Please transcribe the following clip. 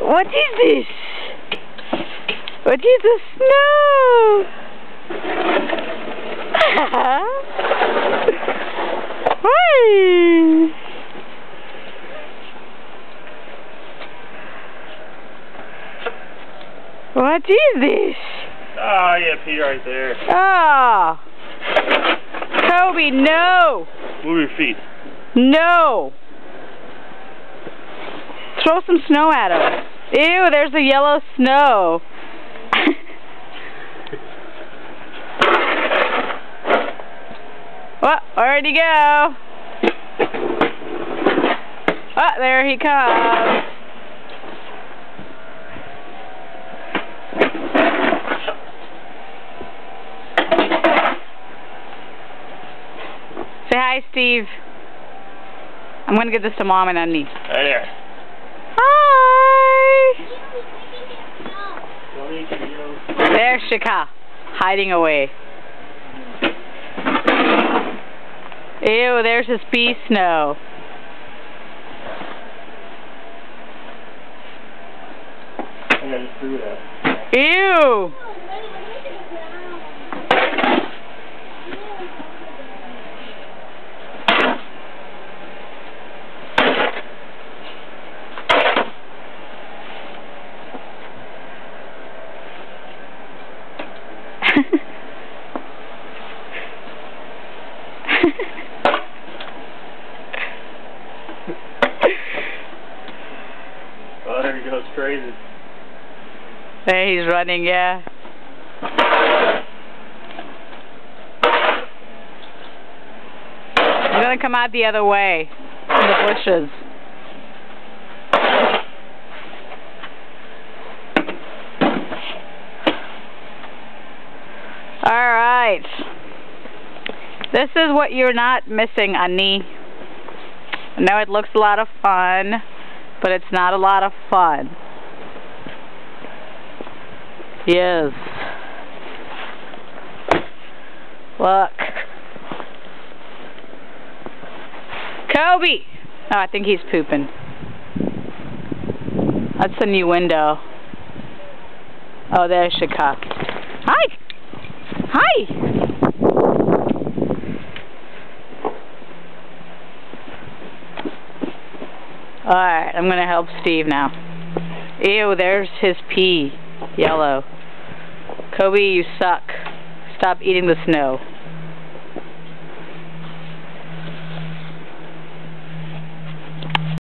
What is this? What is the snow? Why? What is this? Ah, yeah, pee right there. Ah! Kobe, no! Move your feet. No! Throw some snow at him. Ew, there's the yellow snow. Oh, where'd he go? Oh, there he comes. Say hi, Steve. I'm going to give this to Mom and Annie. Right there. Hi! There's Shika, hiding away. Ew, there's his bee snow. I gotta screw that. Ew! Oh, there he goes, crazy. There he's running, yeah. He's gonna come out the other way, in the bushes. Alright. This is what you're not missing, Annie. I know it looks a lot of fun, but it's not a lot of fun. Yes. Look. Kobe! Oh, I think he's pooping. That's a new window. Oh, there's Shika. Hi! Hi! Alright, I'm gonna help Steve now. Ew, there's his pee. Yellow. Kobe, you suck. Stop eating the snow.